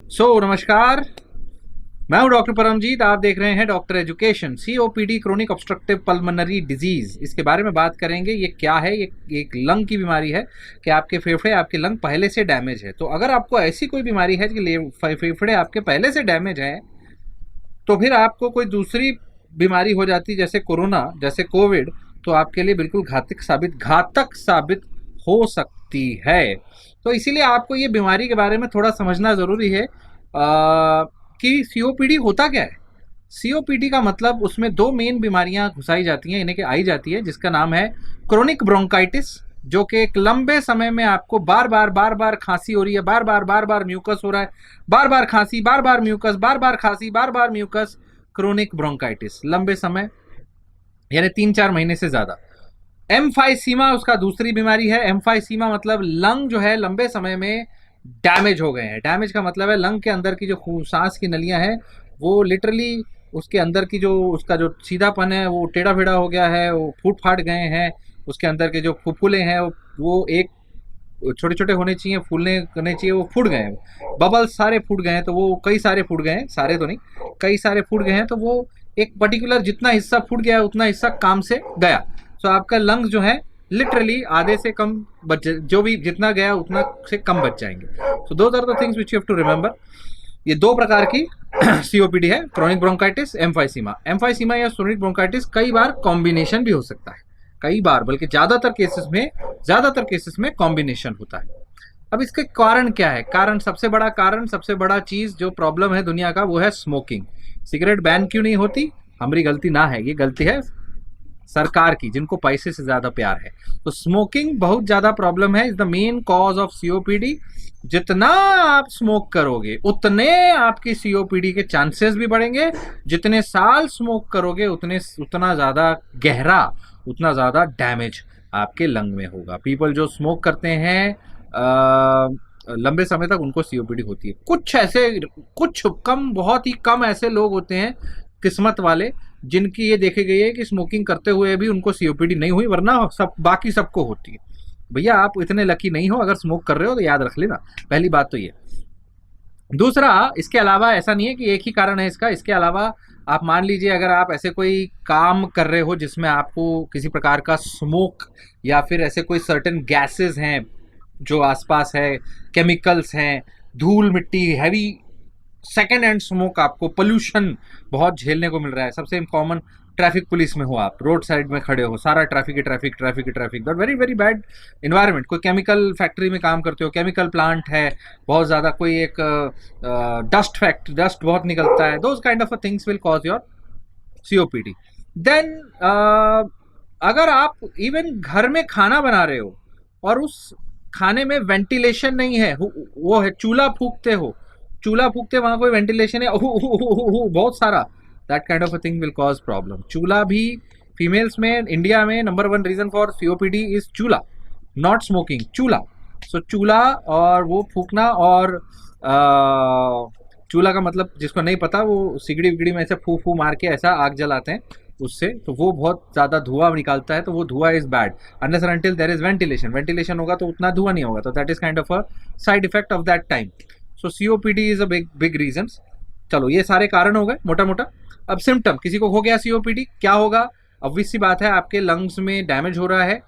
नमस्कार। मैं हूं डॉक्टर परमजीत। आप देख रहे हैं doctor education. COPD chronic obstructive pulmonary disease, इसके बारे में बात करेंगे। ये क्या है? ये एक लंग की बीमारी है कि आपके फेफड़े, आपके लंग पहले से डैमेज है। तो अगर आपको ऐसी कोई बीमारी है कि फेफड़े आपके पहले से डैमेज है, तो फिर आपको कोई दूसरी बीमारी हो जाती जैसे कोरोना, जैसे कोविड, तो आपके लिए बिल्कुल घातक साबित हो सकती है। तो इसीलिए आपको ये बीमारी के बारे में थोड़ा समझना ज़रूरी है कि सीओपीडी होता क्या है। सीओपीडी का मतलब उसमें दो मेन बीमारियां घुसाई जाती हैं, इन्हें के आई जाती है, जिसका नाम है क्रोनिक ब्रोंकाइटिस, जो कि एक लंबे समय में आपको बार बार खांसी हो रही है, बार बार म्यूकस हो रहा है, बार बार खांसी, बार बार म्यूकस, बार बार खांसी, बार बार म्यूकस, क्रोनिक ब्रोंकाइटिस लंबे समय, यानी 3-4 महीने से ज्यादा। एम्फाइसीमा उसका दूसरी बीमारी है। एम्फाइसीमा मतलब लंग जो है लंबे समय में डैमेज हो गए हैं। डैमेज का मतलब है लंग के अंदर की जो सांस की नलियां हैं वो लिटरली, उसके अंदर की जो उसका जो सीधापन है वो टेढ़ा फेढ़ा हो गया है, वो फूट फाट गए हैं। उसके अंदर के जो फुफ्फुले हैं वो एक छोटे छोटे होने चाहिए, फूलने करने चाहिए, वो फूट गए हैं। बबल्स सारे फूट गए हैं, तो वो कई सारे फूट गए हैं, सारे तो नहीं, कई सारे फूट गए हैं। तो वो एक पर्टिकुलर जितना हिस्सा फूट गया उतना हिस्सा काम से गया। तो आपका लंग जो है लिटरली आधे से कम बच, जो भी जितना गया उतना से कम बच जाएंगे। So those are the things which you have to remember. ये दो प्रकार की सीओपीडी है, क्रोनिक ब्रोंकाइटिस, एम्फाइसीमा। एम्फाइसीमा या क्रोनिक ब्रोंकाइटिस कई बार कॉम्बिनेशन भी हो सकता है, कई बार बल्कि ज्यादातर केसेस में कॉम्बिनेशन होता है। अब इसके कारण क्या है? कारण, सबसे बड़ा चीज जो प्रॉब्लम है दुनिया का, वो है स्मोकिंग। सिगरेट बैन क्यों नहीं होती? हमारी गलती ना है, ये गलती है सरकार की, जिनको पैसे से ज्यादा प्यार है। तो स्मोकिंग बहुत ज्यादा प्रॉब्लम है, is the main cause of COPD. जितना आप स्मोक करोगे उतने आपकी सीओपीडी के चांसेस भी बढ़ेंगे। जितने साल स्मोक करोगे उतना ज्यादा गहरा, उतना ज्यादा डैमेज आपके लंग में होगा। पीपल जो स्मोक करते हैं लंबे समय तक, उनको सीओपीडी होती है। कुछ कम, बहुत ही कम ऐसे लोग होते हैं किस्मत वाले, जिनकी ये देखे गई है कि स्मोकिंग करते हुए भी उनको सीओपीडी नहीं हुई, वरना बाकी सबको होती है। भैया आप इतने लकी नहीं हो, अगर स्मोक कर रहे हो तो याद रख लेना, पहली बात तो ये। दूसरा, इसके अलावा ऐसा नहीं है कि एक ही कारण है इसका। इसके अलावा आप मान लीजिए अगर आप ऐसे कोई काम कर रहे हो जिसमें आपको किसी प्रकार का स्मोक या फिर ऐसे कोई सर्टेन गैसेस हैं जो आसपास है, केमिकल्स हैं, धूल मिट्टी, हैवी सेकेंड हैंड स्मोक, आपको पोल्यूशन बहुत झेलने को मिल रहा है। सबसे कॉमन, ट्रैफिक पुलिस में हो आप, रोड साइड में खड़े हो, सारा traffic, that very very bad environment. कोई केमिकल फैक्ट्री में काम करते हो, केमिकल प्लांट है बहुत ज़्यादा, कोई एक डस्ट बहुत निकलता है, those kind of things will cause your COPD. Then अगर आप इवन घर में खाना बना रहे हो और उस खाने में वेंटिलेशन नहीं है, वो है चूल्हा फूकते हो, वहां कोई वेंटिलेशन है बहुत सारा, that kind of a thing will cause problem. चूल्हा भी फीमेल्स में, इंडिया में number 1 reason for COPD is chulha, not smoking, चूल्हा। सो चूल्हा और वो फूकना, और चूल्हा का मतलब जिसको नहीं पता, वो सिगड़ी विगड़ी में ऐसे फू मार के ऐसा आग जलाते हैं उससे, तो वो बहुत ज़्यादा धुआं निकालता है, तो वो धुआं is bad unless and until there is ventilation होगा तो उतना धुआं नहीं होगा, तो that is kind of a side effect of that time. So COPD is a big reasons. चलो ये सारे कारण हो गए मोटा मोटा। अब सिम्टम, किसी को हो गया सीओपीडी, क्या होगा? ऑब्वियस सी बात है, आपके लंग्स में डैमेज हो रहा है,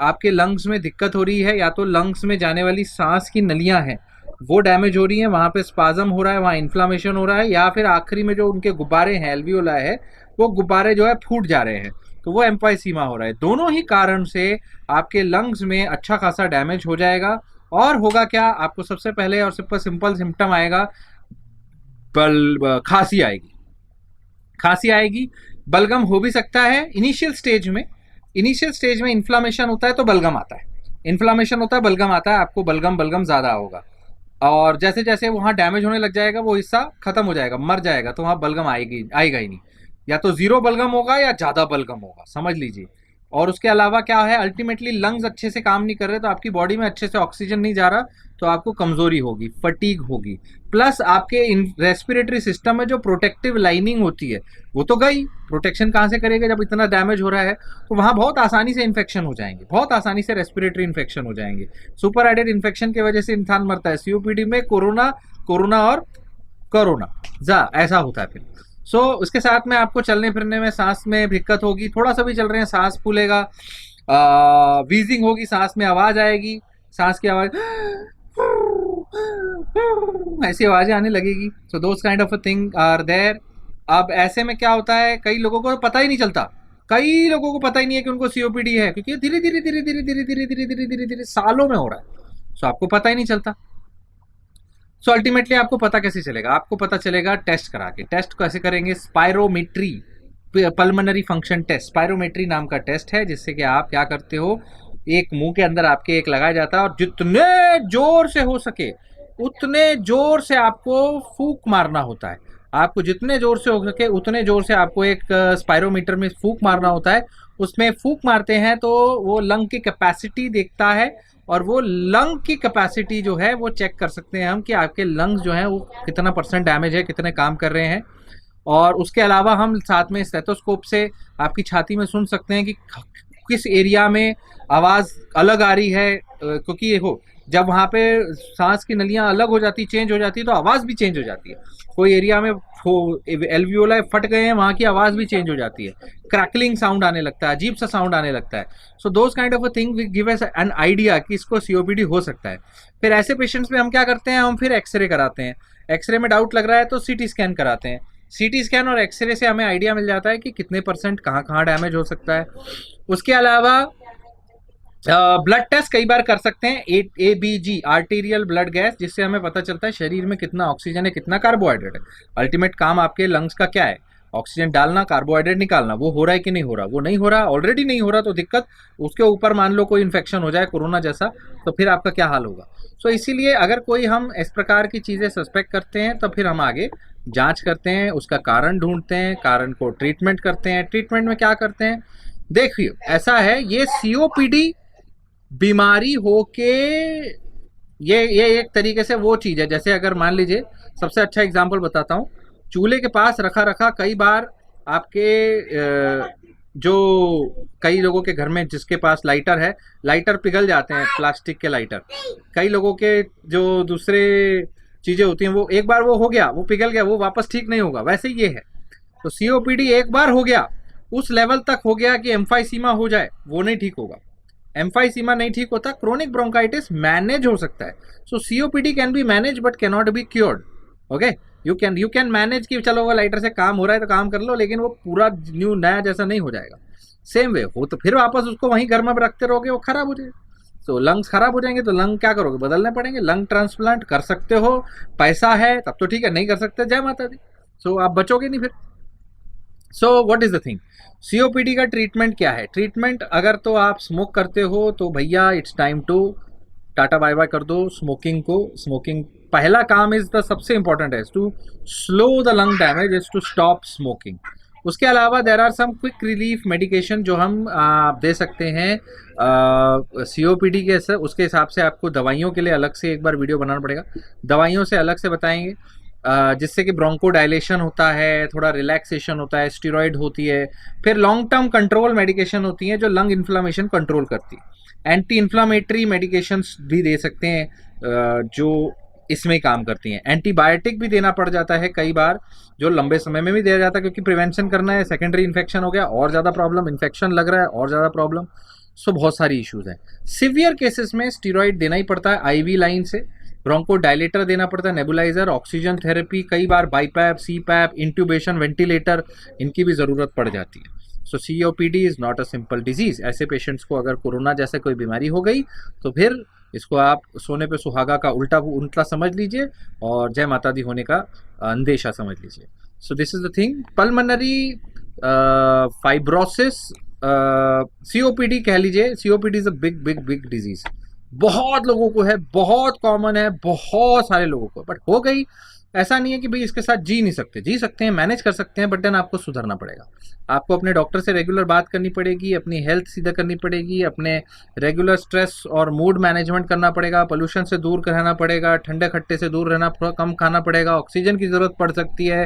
आपके लंग्स में दिक्कत हो रही है, या तो लंग्स में जाने वाली सांस की नलियां हैं वो डैमेज हो रही है, वहां पे स्पाज्म हो रहा है, वहां इन्फ्लामेशन हो रहा है, या फिर आखिरी में जो उनके गुब्बारे हैं, एल्वियोलाई है, वो गुब्बारे जो है फूट जा रहे हैं, तो वो एम्फाइसीमा हो रहा है। दोनों ही कारण से आपके लंग्स में अच्छा खासा डैमेज हो जाएगा। और होगा क्या? आपको सबसे पहले और सिंपल सिम्टम आएगा, खांसी आएगी, बलगम हो भी सकता है इनिशियल स्टेज में। इन्फ्लामेशन होता है तो बलगम आता है, बलगम आता है, आपको बलगम ज्यादा होगा। और जैसे जैसे वहां डैमेज होने लग जाएगा, वो हिस्सा खत्म हो जाएगा, मर जाएगा, तो वहां बलगम आएगा ही नहीं। या तो जीरो बलगम होगा या ज्यादा बलगम होगा, समझ लीजिए। और उसके अलावा क्या है, अल्टीमेटली लंग्स अच्छे से काम नहीं कर रहे, तो आपकी बॉडी में अच्छे से ऑक्सीजन नहीं जा रहा, तो आपको कमजोरी होगी, फटीग होगी। प्लस आपके रेस्पिरेटरी सिस्टम में जो प्रोटेक्टिव लाइनिंग होती है वो तो गई, प्रोटेक्शन कहाँ से करेगा जब इतना डैमेज हो रहा है? तो वहां बहुत आसानी से इन्फेक्शन हो जाएंगे, बहुत आसानी से रेस्पिरेटरी इन्फेक्शन हो जाएंगे। सुपर एडेड इन्फेक्शन की वजह से इंसान मरता है। सीओपीडी में कोरोना और कोरोना ऐसा होता है फिर। सो उसके साथ में आपको चलने फिरने में, सांस में दिक्कत होगी, थोड़ा सा भी चल रहे हैं सांस फूलेगा, वीजिंग होगी, सांस में आवाज आएगी, सांस की आवाज ऐसी आवाजें आने लगेगी। So those kind of a thing are there. अब ऐसे में क्या होता है, कई लोगों को पता ही नहीं चलता, कई लोगों को पता ही नहीं है कि उनको सीओपीडी है, क्योंकि धीरे धीरे धीरे धीरे धीरे धीरे धीरे धीरे धीरे धीरे सालों में हो रहा है। सो आपको पता ही नहीं चलता। सो अल्टीमेटली आपको पता कैसे चलेगा? आपको पता चलेगा टेस्ट करा के। टेस्ट कैसे करेंगे? Spirometry, pulmonary function test, spirometry नाम का टेस्ट है, जिससे कि आप क्या करते हो, एक मुंह के अंदर आपके एक लगाया जाता है और जितने जोर से हो सके उतने जोर से आपको फूंक मारना होता है। आपको जितने जोर से हो सके उतने जोर से आपको एक स्पायरोमीटर में फूंक मारना होता है। उसमें फूंक मारते हैं तो वो लंग की कैपेसिटी देखता है, और वो लंग की कैपेसिटी जो है वो चेक कर सकते हैं हम कि आपके लंग्स जो हैं वो कितना % डैमेज है, कितने काम कर रहे हैं। और उसके अलावा हम साथ में स्टेथोस्कोप से आपकी छाती में सुन सकते हैं कि किस एरिया में आवाज़ अलग आ रही है, क्योंकि देखो जब वहाँ पे सांस की नलियाँ अलग हो जाती, चेंज हो जाती है, तो आवाज़ भी चेंज हो जाती है। कोई एरिया में एल्वियोलाई फट गए हैं, वहाँ की आवाज़ भी चेंज हो जाती है, क्रैकलिंग साउंड आने लगता है, अजीब सा साउंड आने लगता है। So those kind of a thing will give us an idea कि इसको सीओपीडी हो सकता है। फिर ऐसे पेशेंट्स में हम क्या करते हैं, हम फिर एक्सरे कराते हैं। एक्सरे में डाउट लग रहा है तो सीटी स्कैन कराते हैं। सीटी स्कैन और एक्सरे से हमें आइडिया मिल जाता है कि कितने % कहाँ कहाँ डैमेज हो सकता है। उसके अलावा ब्लड टेस्ट कई बार कर सकते हैं, ABG, आर्टीरियल ब्लड गैस, जिससे हमें पता चलता है शरीर में कितना ऑक्सीजन है, कितना कार्बोहाइड्रेट है। अल्टीमेट काम आपके लंग्स का क्या है? ऑक्सीजन डालना, कार्बोहाइड्रेट निकालना। वो हो रहा है कि नहीं हो रहा? वो नहीं हो रहा, ऑलरेडी नहीं हो रहा तो दिक्कत। उसके ऊपर मान लो कोई इन्फेक्शन हो जाए कोरोना जैसा, तो फिर आपका क्या हाल होगा? सो इसीलिए अगर कोई हम इस प्रकार की चीज़ें सस्पेक्ट करते हैं तो फिर हम आगे जांच करते हैं, उसका कारण ढूंढते हैं, कारण को ट्रीटमेंट करते हैं। ट्रीटमेंट में क्या करते हैं? देखिए ऐसा है, ये सीओपीडी बीमारी हो के ये एक तरीके से वो चीज़ है, जैसे अगर मान लीजिए, सबसे अच्छा एग्जांपल बताता हूँ, चूल्हे के पास रखा रखा कई बार आपके जो कई लोगों के घर में जिसके पास लाइटर है, लाइटर पिघल जाते हैं, प्लास्टिक के लाइटर। कई लोगों के जो दूसरे चीज़ें होती हैं, वो एक बार वो हो गया, वो पिघल गया, वो वापस ठीक नहीं होगा। वैसे ही ये है। तो सीओपीडी एक बार हो गया, उस लेवल तक हो गया कि एम्फाइसीमा हो जाए, वो नहीं ठीक होगा। एम्फाइसीमा नहीं ठीक होता। क्रोनिक ब्रोंकाइटिस मैनेज हो सकता है। So COPD can be manage but can not be cured. Okay, you can manage कि चलो वो लाइटर से काम हो रहा है तो काम कर लो, लेकिन वो पूरा नया जैसा नहीं हो जाएगा। सेम वे हो तो फिर वापस उसको वहीं घर में रखते रहोगे, वो खराब हो जाएगा। तो लंग्स खराब हो जाएंगे तो लंग क्या करोगे? बदलने पड़ेंगे। लंग ट्रांसप्लांट कर सकते हो, पैसा है तब तो ठीक है, नहीं कर सकते जय माता दी। सो आप बचोगे नहीं फिर। So what is the thing? COPD का ट्रीटमेंट क्या है? ट्रीटमेंट अगर तो आप स्मोक करते हो तो भैया it's time to tata bye bye कर दो स्मोकिंग को। स्मोकिंग पहला काम इज द सबसे इंपॉर्टेंट है to slow the lung damage, is to stop smoking. उसके अलावा there are some quick relief medication जो हम दे सकते हैं सीओपीडी के। उसके हिसाब से आपको दवाइयों के लिए अलग से एक बार वीडियो बनाना पड़ेगा, दवाइयों से अलग से बताएंगे, जिससे कि ब्रोंको डायलेशन होता है, थोड़ा रिलैक्सेशन होता है, स्टीरॉयड होती है, फिर लॉन्ग टर्म कंट्रोल मेडिकेशन होती हैं जो लंग इन्फ्लामेशन कंट्रोल करती है। एंटी इन्फ्लामेटरी मेडिकेशंस भी दे सकते हैं जो इसमें काम करती हैं। एंटीबायोटिक भी देना पड़ जाता है कई बार, जो लंबे समय में भी दिया जाता है, क्योंकि प्रिवेंशन करना है। सेकेंडरी इन्फेक्शन हो गया और ज़्यादा प्रॉब्लम, इन्फेक्शन लग रहा है और ज़्यादा प्रॉब्लम। सो बहुत सारी इश्यूज हैं। सिवियर केसेस में स्टीरॉयड देना ही पड़ता है आईवी लाइन से, ब्रोंको डायलेटर देना पड़ता है, नेबुलाइजर, ऑक्सीजन थेरेपी, कई बार बाईपैप, सीपैप, इंट्यूबेशन, वेंटिलेटर, इनकी भी ज़रूरत पड़ जाती है। So COPD is not a simple disease. ऐसे पेशेंट्स को अगर कोरोना जैसे कोई बीमारी हो गई तो फिर इसको आप सोने पे सुहागा का उल्टा समझ लीजिए और जय माता दी होने का अंदेशा समझ लीजिए। So this is the thing. Pulmonary fibrosis, COPD कह लीजिए। COPD is a big big big disease. बहुत लोगों को है, बहुत कॉमन है, बहुत सारे लोगों को, बट हो गई। ऐसा नहीं है कि भाई इसके साथ जी नहीं सकते, जी सकते हैं, मैनेज कर सकते हैं, बट देन आपको सुधरना पड़ेगा। आपको अपने डॉक्टर से रेगुलर बात करनी पड़ेगी, अपनी हेल्थ सीधा करनी पड़ेगी, अपने रेगुलर स्ट्रेस और मूड मैनेजमेंट करना पड़ेगा, पोल्यूशन से दूर रहना पड़ेगा, ठंडे खट्टे से दूर रहना, थोड़ा कम खाना पड़ेगा, ऑक्सीजन की ज़रूरत पड़ सकती है,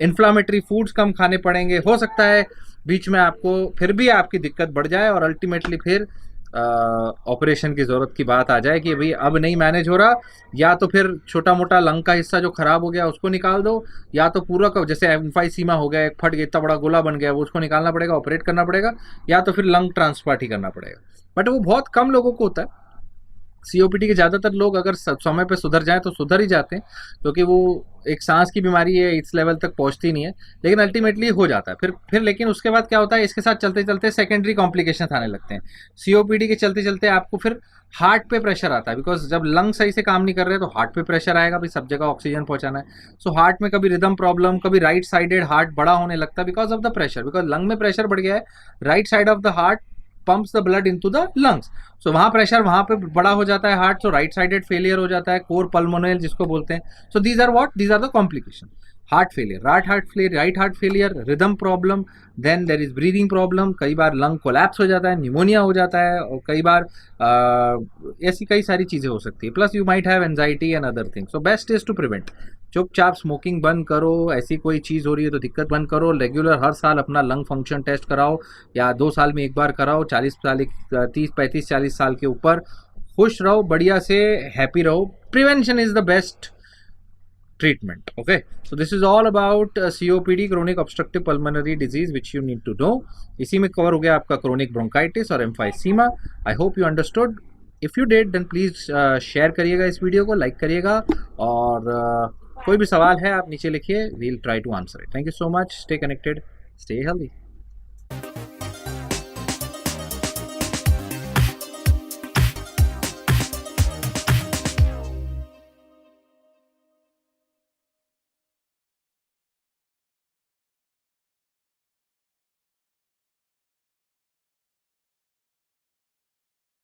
इन्फ्लामेटरी फूड्स कम खाने पड़ेंगे। हो सकता है बीच में आपको फिर भी आपकी दिक्कत बढ़ जाए और अल्टीमेटली फिर ऑपरेशन की ज़रूरत की बात आ जाए कि भाई अब नहीं मैनेज हो रहा, या तो फिर छोटा मोटा लंग का हिस्सा जो खराब हो गया उसको निकाल दो, या तो पूरा का जैसे एम्फाइसीमा हो गया, एक फट गया, इतना बड़ा गोला बन गया, वो उसको निकालना पड़ेगा, ऑपरेट करना पड़ेगा, या तो फिर लंग ट्रांसप्लांट ही करना पड़ेगा। बट वो बहुत कम लोगों को होता है। सीओपीडी के ज़्यादातर लोग अगर समय पे सुधर जाएं तो सुधर ही जाते हैं, क्योंकि वो एक सांस की बीमारी है, इस लेवल तक पहुंचती नहीं है, लेकिन अल्टीमेटली हो जाता है। फिर लेकिन उसके बाद क्या होता है, इसके साथ चलते चलते सेकेंडरी कॉम्प्लिकेशन आने लगते हैं। सीओपीडी के चलते चलते आपको फिर हार्ट पे प्रेशर आता है, बिकॉज जब लंग सही से काम नहीं कर रहे तो हार्ट पे प्रेशर आएगा, भाई सब जगह ऑक्सीजन पहुंचाना है। सो हार्ट में कभी रिदम प्रॉब्लम, कभी राइट साइडेड हार्ट बड़ा होने लगता है because of the pressure, because lung में प्रेशर बढ़ गया है, right side of the heart pumps the blood into the lungs. So वहाँ प्रेशर वहाँ पे बड़ा हो जाता है heart, so right sided failure हो जाता है, कोर पल्मोनल जिसको बोलते हैं। So these are what, these are the complication. Heart failure, right heart failure, rhythm problem, then there is breathing problem, कई बार लंग कोलैप्स हो जाता है, निमोनिया हो जाता है, और कई बार ऐसी कई सारी चीज़ें हो सकती है। Plus you might have anxiety and other things. So best is to prevent. चुपचाप स्मोकिंग बंद करो, ऐसी कोई चीज़ हो रही है तो दिक्कत बंद करो, रेगुलर हर साल अपना लंग फंक्शन टेस्ट कराओ, या 2 साल में एक बार कराओ, 30 35 40 साल के ऊपर। खुश रहो, बढ़िया से हैप्पी रहो। Prevention is the best treatment. Okay, so this is all about COPD, chronic obstructive pulmonary disease, which you need to know. इसी में कवर हो गया आपका chronic bronchitis और emphysema. I hope you understood. If you did, then please share करिएगा इस video को, like करिएगा, और कोई भी सवाल है आप नीचे लिखिए, we'll try to answer it. Thank you so much. Stay connected, stay healthy.